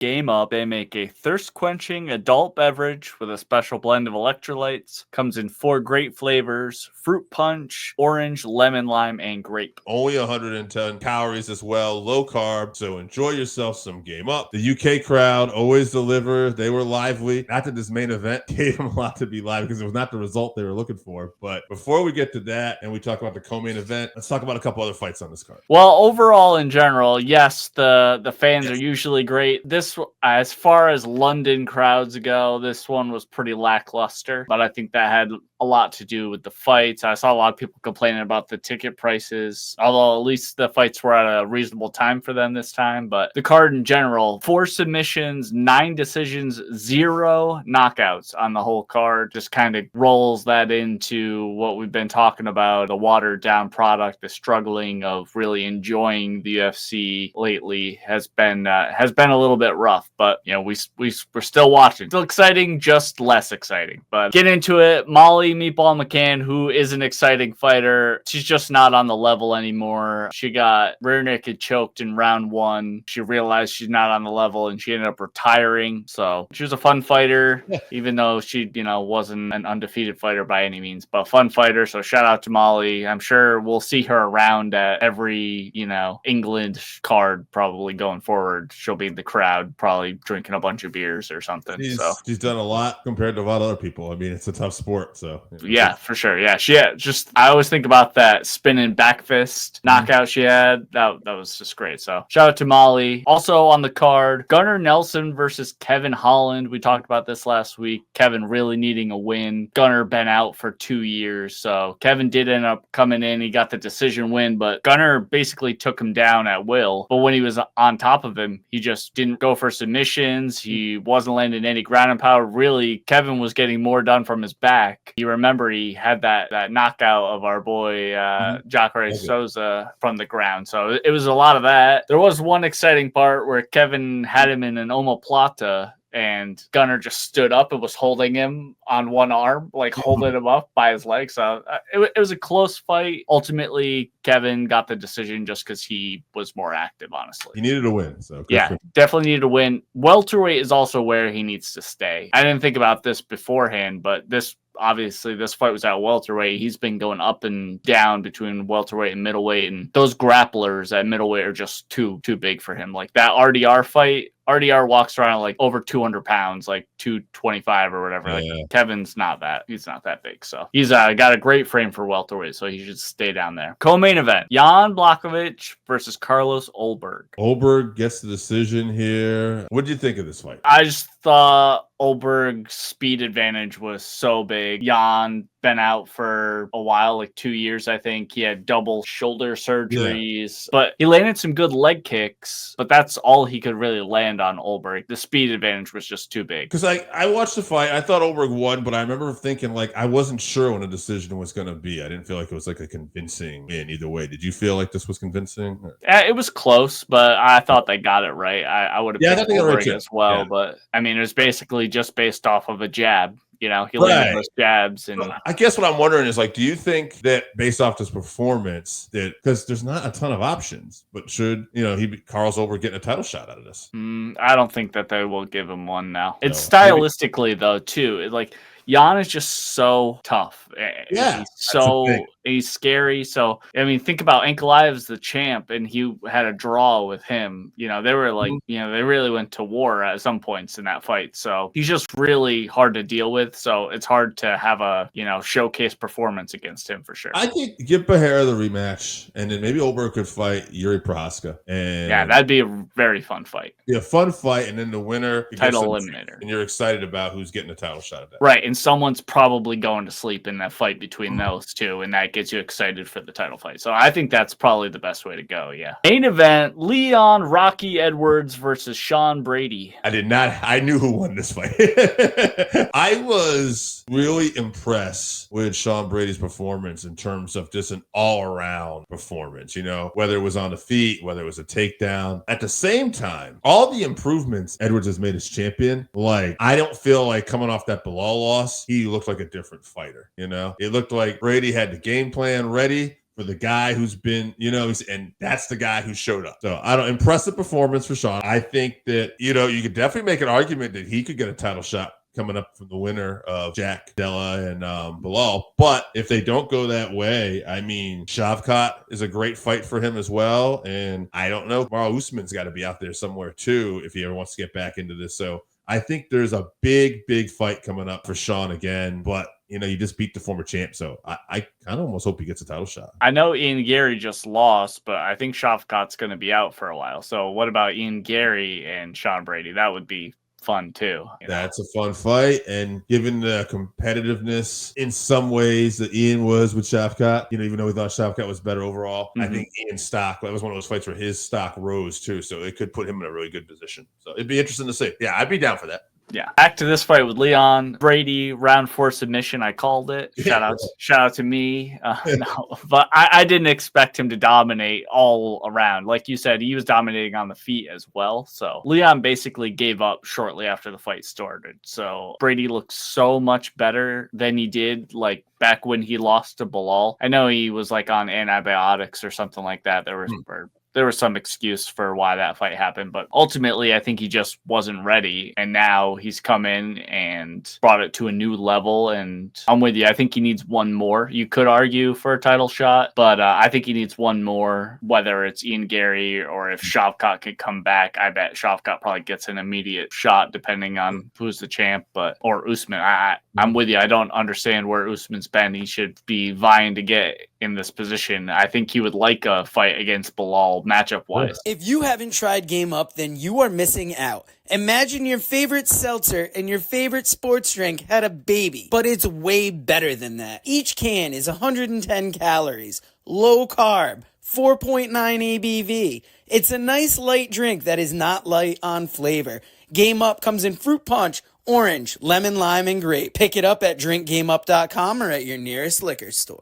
Game Up. They make a thirst-quenching adult beverage with a special blend of electrolytes. Comes in 4 great flavors: fruit punch, orange, lemon, lime, and grape. Only 110 calories as well, low carb. So enjoy yourself some Game Up. The UK crowd always deliver. They were lively. Not that this main event gave them a lot to be live because it was not the result they were looking for. But before we get to that and we talk about the co-main event, let's talk about a couple other fights on this card. Well, overall, in general, yes, the fans are usually great. This, as far as London crowds go, this one was pretty lackluster, but I think that had a lot to do with the fights. I saw a lot of people complaining about the ticket prices, although at least the fights were at a reasonable time for them this time. But the card in general, 4 submissions, 9 decisions, 0 knockouts on the whole card, just kind of rolls that into what we've been talking about, the watered down product, the struggling of really enjoying the UFC lately has been a little bit rough. But you know, we're still watching. Still exciting, just less exciting. But get into it. Molly Meatball McCann, who is an exciting fighter, she's just not on the level anymore. She got rear naked choked in round 1. She realized she's not on the level and she ended up retiring. So she was a fun fighter, even though she, wasn't an undefeated fighter by any means, but fun fighter. So shout out to Molly. I'm sure we'll see her around at every, England card probably going forward. She'll be in the crowd, probably drinking a bunch of beers or something. She's done a lot compared to a lot of other people. I mean, it's a tough sport. So yeah, for sure. Yeah, I always think about that spinning back fist knockout she had. That was just great. So shout out to Molly. Also on the card, Gunnar Nelson versus Kevin Holland. We talked about this last week. Kevin really needing a win. Gunnar been out for 2 years, so Kevin did end up coming in. He got the decision win, but Gunnar basically took him down at will. But when he was on top of him, he just didn't go for submissions. He wasn't landing any ground and power. Really, Kevin was getting more done from his back. You remember he had that knockout of our boy Jacare Souza from the ground. So it was a lot of that. There was one exciting part where Kevin had him in an omoplata, and Gunnar just stood up and was holding him on one arm, like holding him up by his leg. So it was a close fight. Ultimately, Kevin got the decision just because he was more active, honestly. He needed a win. So yeah, definitely needed a win. Welterweight is also where he needs to stay. I didn't think about this beforehand, but obviously this fight was at welterweight. He's been going up and down between welterweight and middleweight, and those grapplers at middleweight are just too big for him. Like that RDR fight, RDR walks around like over 200 pounds, like 225 or whatever. Yeah. Like Kevin's not that. He's not that big. So he's got a great frame for welterweight, so he should stay down there. Co-main event, Jan Blachowicz versus Carlos Ulberg. Ulberg gets the decision here. What did you think of this fight? I just thought Ulberg's speed advantage was so big. Jan been out for a while, like 2 years, I think. He had double shoulder surgeries, but he landed some good leg kicks, but that's all he could really land on Ulberg. The speed advantage was just too big. Because I watched the fight. I thought Ulberg won, but I remember thinking, like, I wasn't sure when a decision was going to be. I didn't feel like it was like a convincing win either way. Did you feel like this was convincing? It was close, but I thought they got it right. I would have picked Ulberg as well, but I mean, it was basically just based off of a jab. He landed those jabs. And I guess what I'm wondering is, like, do you think that based off this performance, that because there's not a ton of options, but should Carlos Ulberg getting a title shot out of this? I don't think that they will give him one now. It's stylistically though too. Jan is just so tough. Yeah, he's scary. So I mean, think about Ankalaev's the champ, and he had a draw with him. They were like, they really went to war at some points in that fight. So he's just really hard to deal with. So it's hard to have a showcase performance against him for sure. I think give Bahera the rematch, and then maybe Ulberg could fight Yuri Prohaska. And yeah, that'd be a very fun fight. Yeah, a fun fight, and then the winner title eliminator, and you're excited about who's getting a title shot at that. Right. And someone's probably going to sleep in that fight between those two, and that gets you excited for the title fight. So I think that's probably the best way to go, yeah. Main event, Leon Rocky Edwards versus Sean Brady. I knew who won this fight. I was really impressed with Sean Brady's performance in terms of just an all-around performance, whether it was on the feet, whether it was a takedown. At the same time, all the improvements Edwards has made as champion, like, I don't feel like coming off that Bilal loss, he looked like a different fighter, It looked like Brady had the game plan ready, for the guy who's been, and that's the guy who showed up. So I don't impressive performance for Sean. I think that, you could definitely make an argument that he could get a title shot coming up from the winner of Jack Della and Bilal. But if they don't go that way, I mean, Shavkat is a great fight for him as well. And I don't know, Kamaru Usman's got to be out there somewhere too if he ever wants to get back into this. So I think there's a big, big fight coming up for Sean again. But you just beat the former champ. So I kind of almost hope he gets a title shot. I know Ian Gary just lost, but I think Shavkat's going to be out for a while. So what about Ian Gary and Sean Brady? That would be fun too. That's a fun fight. And given the competitiveness in some ways that Ian was with Shavkat, even though we thought Shavkat was better overall, I think Ian's stock, that was one of those fights where his stock rose too. So it could put him in a really good position. So it'd be interesting to see. Yeah, I'd be down for that. Yeah. Back to this fight with Leon Brady, round 4 submission. I called it. Shout out to me. No, but I didn't expect him to dominate all around. Like you said, he was dominating on the feet as well. So Leon basically gave up shortly after the fight started. So Brady looks so much better than he did like back when he lost to Bilal. I know he was like on antibiotics or something like that. There was some excuse for why that fight happened, but ultimately I think he just wasn't ready. And now he's come in and brought it to a new level. And I'm with you. I think he needs one more. You could argue for a title shot, but I think he needs one more, whether it's Ian Gary or if Shavkat could come back. I bet Shavkat probably gets an immediate shot depending on who's the champ, or Usman. I'm with you. I don't understand where Usman's been. He should be vying to get in this position. I think he would like a fight against Bilal matchup wise. If you haven't tried Game Up, then you are missing out. Imagine your favorite seltzer and your favorite sports drink had a baby, but it's way better than that. Each can is 110 calories, low carb, 4.9 ABV. It's a nice light drink that is not light on flavor. Game Up comes in fruit punch, orange, lemon, lime, and grape. Pick it up at drinkgameup.com or at your nearest liquor store.